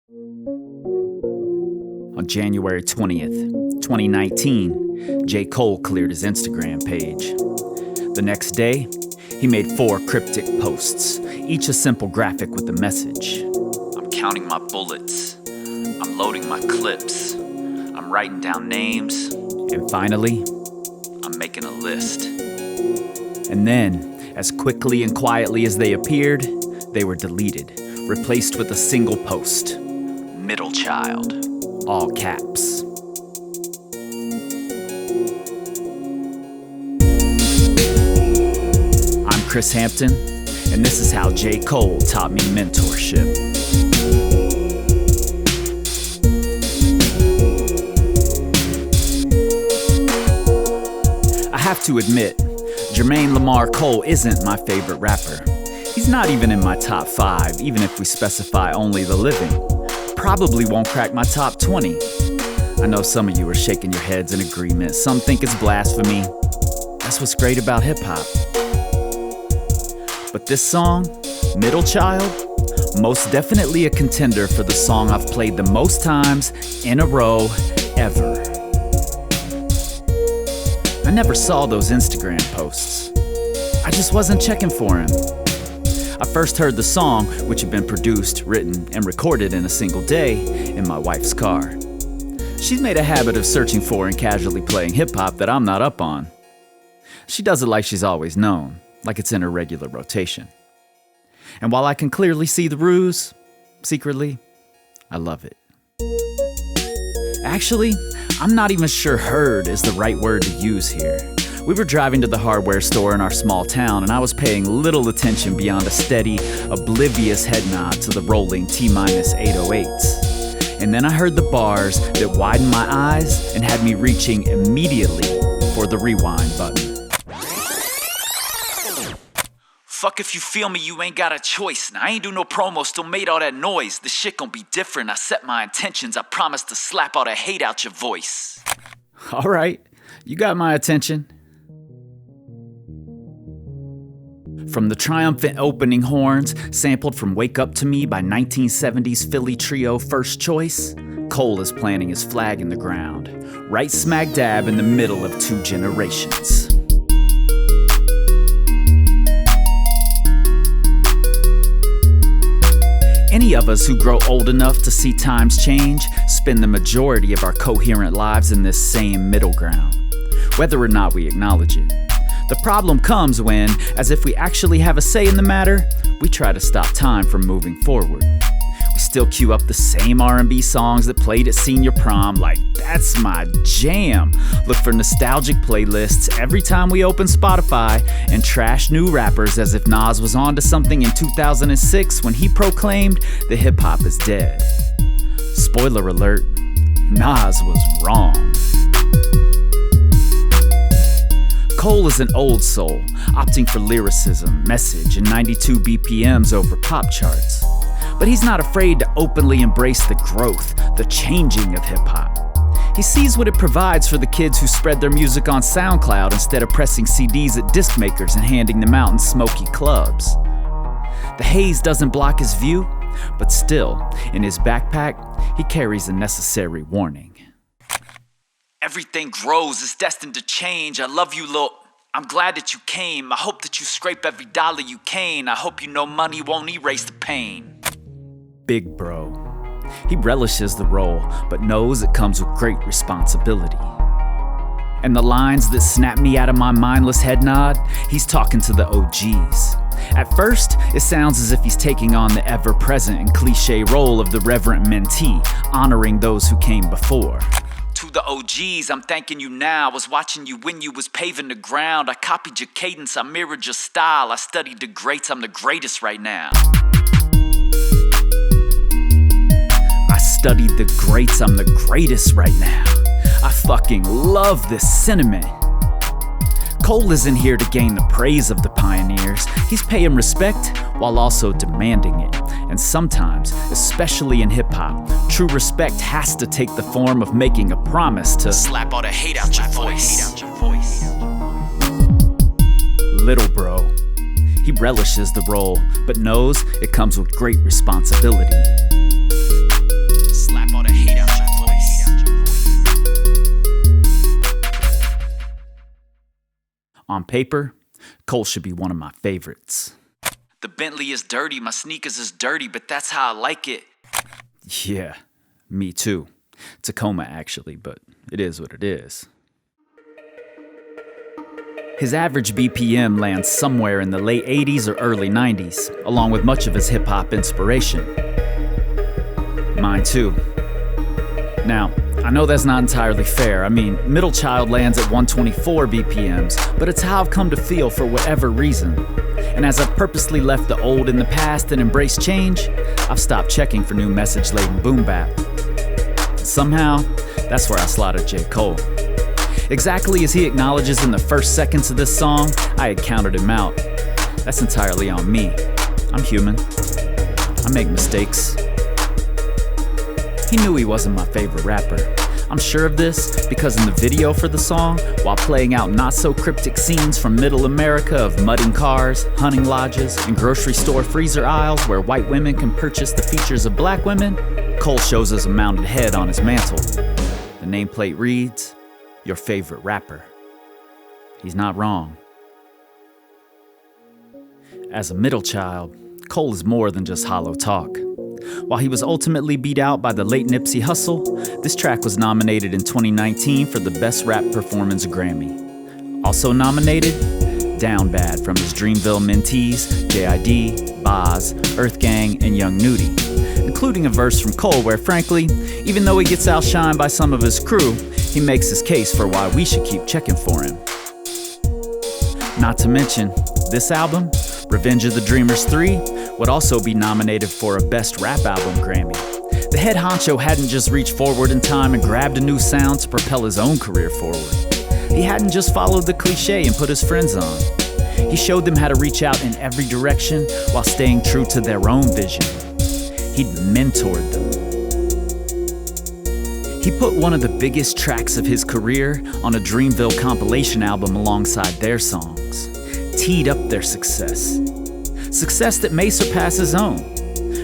On January 20th, 2019, J. Cole cleared his Instagram page. The next day, he made 4 cryptic posts, each a simple graphic with a message. I'm counting my bullets. I'm loading my clips. I'm writing down names. And finally, I'm making a list. And then, as quickly and quietly as they appeared, they were deleted, replaced with a single post. Middle child. All caps. I'm Chris Hampton, and this is how J. Cole taught me mentorship. I have to admit, Jermaine Lamar Cole isn't my favorite rapper. He's not even in my top 5, even if we specify only the living. Probably won't crack my top 20. I know some of you are shaking your heads in agreement. Some think it's blasphemy. That's what's great about hip-hop. But this song, Middle Child, most definitely a contender for the song I've played the most times in a row ever. I never saw those Instagram posts. I just wasn't checking for him. I first heard the song, which had been produced, written, and recorded in a single day, in my wife's car. She's made a habit of searching for and casually playing hip-hop that I'm not up on. She does it like she's always known, like it's in her regular rotation. And while I can clearly see the ruse, secretly, I love it. Actually, I'm not even sure heard is the right word to use here. We were driving to the hardware store in our small town, and I was paying little attention beyond a steady, oblivious head nod to the rolling T-808s. And then I heard the bars that widened my eyes and had me reaching immediately for the rewind button. Fuck if you feel me, you ain't got a choice. Now I ain't do no promo, still made all that noise. This shit gon' be different, I set my intentions. I promise to slap all that hate out your voice. Alright, you got my attention. From the triumphant opening horns, sampled from Wake Up To Me by 1970s Philly trio First Choice, Cole is planting his flag in the ground, right smack dab in the middle of 2 generations. Any of us who grow old enough to see times change spend the majority of our coherent lives in this same middle ground, whether or not we acknowledge it. The problem comes when, as if we actually have a say in the matter, we try to stop time from moving forward. We still cue up the same R&B songs that played at senior prom, like that's my jam. Look for nostalgic playlists every time we open Spotify, and trash new rappers as if Nas was onto something in 2006 when he proclaimed that hip-hop is dead. Spoiler alert, Nas was wrong. Cole is an old soul, opting for lyricism, message, and 92 BPMs over pop charts. But he's not afraid to openly embrace the growth, the changing of hip-hop. He sees what it provides for the kids who spread their music on SoundCloud instead of pressing CDs at disc makers and handing them out in smoky clubs. The haze doesn't block his view, but still, in his backpack, he carries a necessary warning. Everything grows, it's destined to change. I love you, Lil. I'm glad that you came. I hope that you scrape every dollar you can. I hope you know money won't erase the pain. Big bro. He relishes the role, but knows it comes with great responsibility. And the lines that snap me out of my mindless head nod, he's talking to the OGs. At first, it sounds as if he's taking on the ever-present and cliche role of the reverent mentee, honoring those who came before. To the OGs, I'm thanking you now. I was watching you when you was paving the ground. I copied your cadence, I mirrored your style. I studied the greats, I'm the greatest right now. I studied the greats, I'm the greatest right now. I fucking love this sentiment. Cole isn't here to gain the praise of the pioneers. He's paying respect while also demanding it. And sometimes, especially in hip-hop, true respect has to take the form of making a promise to slap all the hate out your voice. Little bro. He relishes the role, but knows it comes with great responsibility. paper, Cole should be one of my favorites. The Bentley is dirty, my sneakers is dirty, but that's how I like it. Yeah, me too. Tacoma actually, but it is what it is. His average BPM lands somewhere in the late 80s or early 90s, along with much of his hip-hop inspiration. Mine too. Now, I know that's not entirely fair. I mean, Middle Child lands at 124 BPMs, but it's how I've come to feel for whatever reason. And as I've purposely left the old in the past and embraced change, I've stopped checking for new message-laden boom bap. Somehow, that's where I slotted J. Cole. Exactly as he acknowledges in the first seconds of this song, I had counted him out. That's entirely on me. I'm human. I make mistakes. He knew he wasn't my favorite rapper. I'm sure of this because in the video for the song, while playing out not-so-cryptic scenes from middle America of mudding cars, hunting lodges, and grocery store freezer aisles where white women can purchase the features of black women, Cole shows us a mounted head on his mantle. The nameplate reads, "Your favorite rapper." He's not wrong. As a middle child, Cole is more than just hollow talk. While he was ultimately beat out by the late Nipsey Hussle, this track was nominated in 2019 for the Best Rap Performance Grammy. Also nominated, Down Bad from his Dreamville mentees, JID, Boz, Earth Gang, and Young Nudy, including a verse from Cole where, frankly, even though he gets outshined by some of his crew, he makes his case for why we should keep checking for him. Not to mention, this album, Revenge of the Dreamers 3, would also be nominated for a Best Rap Album Grammy. The head honcho hadn't just reached forward in time and grabbed a new sound to propel his own career forward. He hadn't just followed the cliche and put his friends on. He showed them how to reach out in every direction while staying true to their own vision. He'd mentored them. He put one of the biggest tracks of his career on a Dreamville compilation album alongside their songs, teed up their success. Success that may surpass his own,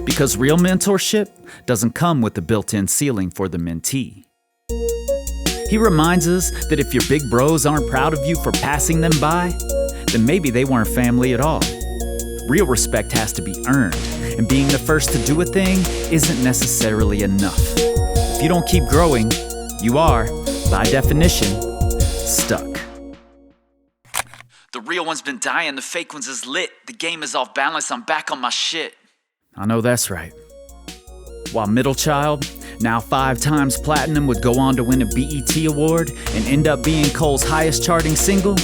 because real mentorship doesn't come with a built-in ceiling for the mentee. He reminds us that if your big bros aren't proud of you for passing them by, then maybe they weren't family at all. Real respect has to be earned, and being the first to do a thing isn't necessarily enough. If you don't keep growing, you are, by definition, stuck. The real one's been dying, the fake one's is lit. The game is off balance, I'm back on my shit. I know that's right. While Middle Child, now 5 times platinum, would go on to win a BET award and end up being Cole's highest charting single,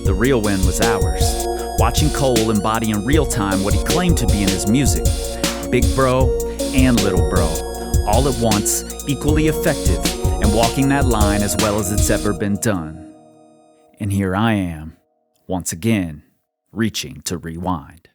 the real win was ours. Watching Cole embody in real time what he claimed to be in his music. Big bro and little bro, all at once, equally effective, and walking that line as well as it's ever been done. And here I am, once again, reaching to rewind.